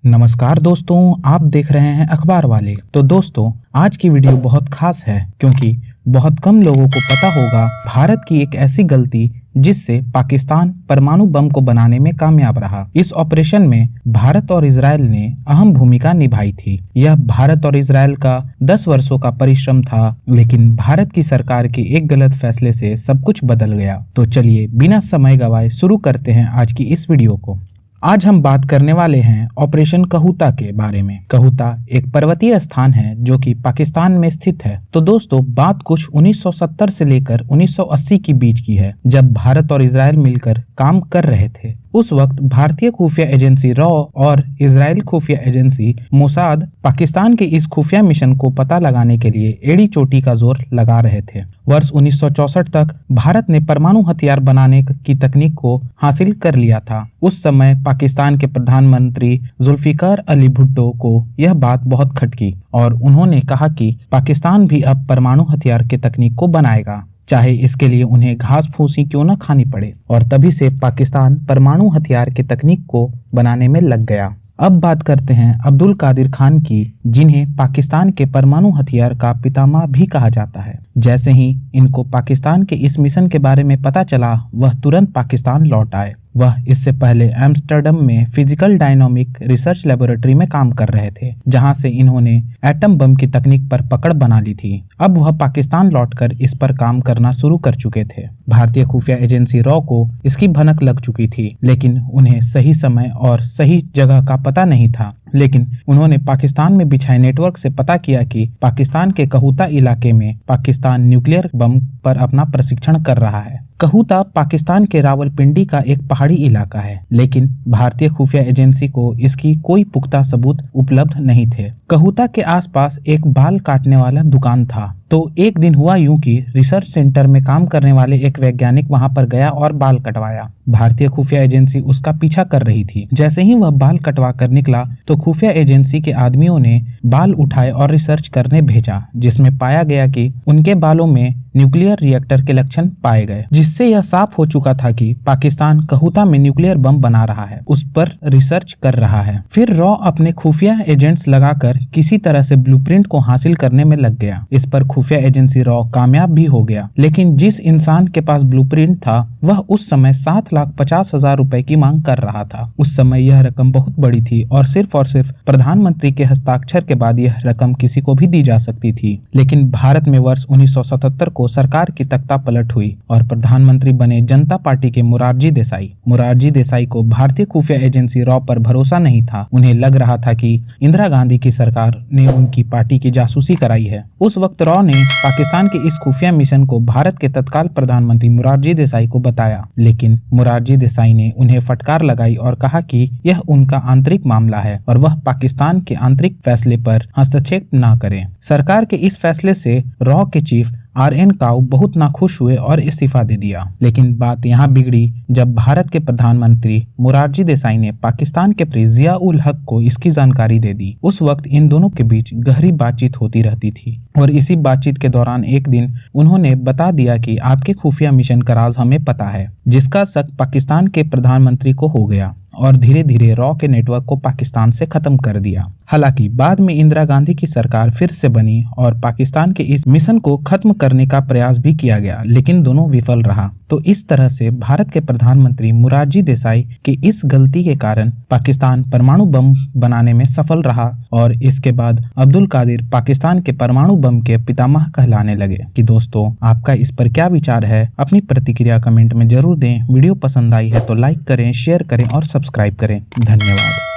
नमस्कार दोस्तों, आप देख रहे हैं अखबार वाले। तो दोस्तों, आज की वीडियो बहुत खास है क्योंकि बहुत कम लोगों को पता होगा भारत की एक ऐसी गलती जिससे पाकिस्तान परमाणु बम को बनाने में कामयाब रहा। इस ऑपरेशन में भारत और इजरायल ने अहम भूमिका निभाई थी। यह भारत और इजरायल का 10 वर्षों का परिश्रम था, लेकिन भारत की सरकार के एक गलत फैसले से सब कुछ बदल गया। तो चलिए बिना समय गवाए शुरू करते हैं आज की इस वीडियो को। आज हम बात करने वाले हैं ऑपरेशन कहूता के बारे में। कहूता एक पर्वतीय स्थान है जो कि पाकिस्तान में स्थित है। तो दोस्तों, बात कुछ 1970 से लेकर 1980 के बीच की है, जब भारत और इजरायल मिलकर काम कर रहे थे। उस वक्त भारतीय खुफिया एजेंसी रॉ और इजरायल खुफिया एजेंसी मोसाद पाकिस्तान के इस खुफिया मिशन को पता लगाने के लिए एड़ी चोटी का जोर लगा रहे थे। वर्ष 1964 तक भारत ने परमाणु हथियार बनाने की तकनीक को हासिल कर लिया था। उस समय पाकिस्तान के प्रधानमंत्री जुल्फिकार अली भुट्टो को यह बात बहुत खटकी और उन्होंने कहा कि पाकिस्तान भी अब परमाणु हथियार के तकनीक को बनाएगा, चाहे इसके लिए उन्हें घास फूसी क्यों न खानी पड़े। और तभी से पाकिस्तान परमाणु हथियार के तकनीक को बनाने में लग गया। अब बात करते हैं अब्दुल कादिर खान की, जिन्हें पाकिस्तान के परमाणु हथियार का पितामह भी कहा जाता है। जैसे ही इनको पाकिस्तान के इस मिशन के बारे में पता चला, वह तुरंत पाकिस्तान लौट आए। वह इससे पहले एम्स्टर्डम में फिजिकल डायनामिक रिसर्च लेबोरेटरी में काम कर रहे थे, जहां से इन्होंने एटम बम की तकनीक पर पकड़ बना ली थी। अब वह पाकिस्तान लौटकर इस पर काम करना शुरू कर चुके थे। भारतीय खुफिया एजेंसी रॉ को इसकी भनक लग चुकी थी, लेकिन उन्हें सही समय और सही जगह का पता नहीं था। लेकिन उन्होंने पाकिस्तान में बिछाए नेटवर्क से पता किया कि पाकिस्तान के कहूता इलाके में पाकिस्तान न्यूक्लियर बम पर अपना प्रशिक्षण कर रहा है। कहूता पाकिस्तान के रावलपिंडी का एक पहाड़ी इलाका है, लेकिन भारतीय खुफिया एजेंसी को इसकी कोई पुख्ता सबूत उपलब्ध नहीं थे। कहूता के आसपास एक बाल काटने वाला दुकान था। तो एक दिन हुआ यूं कि रिसर्च सेंटर में काम करने वाले एक वैज्ञानिक वहां पर गया और बाल कटवाया। भारतीय खुफिया एजेंसी उसका पीछा कर रही थी। जैसे ही वह बाल कटवा कर निकला तो खुफिया एजेंसी के आदमियों ने बाल उठाए और रिसर्च करने भेजा, जिसमें पाया गया कि उनके बालों में न्यूक्लियर रिएक्टर के लक्षण पाए गए, जिससे यह साफ हो चुका था कि पाकिस्तान कहूता में न्यूक्लियर बम बना रहा है, उस पर रिसर्च कर रहा है। फिर रॉ अपने खुफिया एजेंट्स लगाकर किसी तरह से ब्लूप्रिंट को हासिल करने में लग गया। इस पर खुफिया एजेंसी रॉ कामयाब भी हो गया, लेकिन जिस इंसान के पास ब्लूप्रिंट था वह उस समय 7,50,000 रुपए की मांग कर रहा था। उस समय यह रकम बहुत बड़ी थी और सिर्फ प्रधानमंत्री के हस्ताक्षर के बाद यह रकम किसी को भी दी जा सकती थी। लेकिन भारत में वर्ष 1977 को सरकार की तख्ता पलट हुई और प्रधानमंत्री बने जनता पार्टी के मोरारजी देसाई। मोरारजी देसाई को भारतीय खुफिया एजेंसी रॉ पर भरोसा नहीं था। उन्हें लग रहा था कि इंदिरा गांधी की सरकार ने उनकी पार्टी की जासूसी कराई है। उस वक्त रॉ ने पाकिस्तान के इस खुफिया मिशन को भारत के तत्काल प्रधानमंत्री मोरारजी देसाई को बताया, लेकिन मोरारजी देसाई ने उन्हें फटकार लगाई और कहा कि यह उनका आंतरिक मामला है और वह पाकिस्तान के आंतरिक फैसले पर हस्तक्षेप न करें। सरकार के इस फैसले से रॉ के चीफ RN काउ बहुत नाखुश हुए और इस्तीफा दे दिया। लेकिन बात यहाँ बिगड़ी जब भारत के प्रधानमंत्री मोरारजी देसाई ने पाकिस्तान के प्रेसिडेंट जिया उल हक को इसकी जानकारी दे दी। उस वक्त इन दोनों के बीच गहरी बातचीत होती रहती थी और इसी बातचीत के दौरान एक दिन उन्होंने बता दिया कि आपके खुफिया मिशन का राज हमें पता है, जिसका शक पाकिस्तान के प्रधानमंत्री को हो गया और धीरे धीरे रॉ के नेटवर्क को पाकिस्तान से खत्म कर दिया। हालांकि बाद में इंदिरा गांधी की सरकार फिर से बनी और पाकिस्तान के इस मिशन को खत्म करने का प्रयास भी किया गया, लेकिन दोनों विफल रहा। तो इस तरह से भारत के प्रधानमंत्री मोरारजी देसाई की इस गलती के कारण पाकिस्तान परमाणु बम बनाने में सफल रहा और इसके बाद अब्दुल कादिर पाकिस्तान के परमाणु बम के पितामह कहलाने लगे। कि दोस्तों, आपका इस पर क्या विचार है? अपनी प्रतिक्रिया कमेंट में जरूर दें। वीडियो पसंद आई है तो लाइक करें, शेयर करें और सब्सक्राइब करें। धन्यवाद।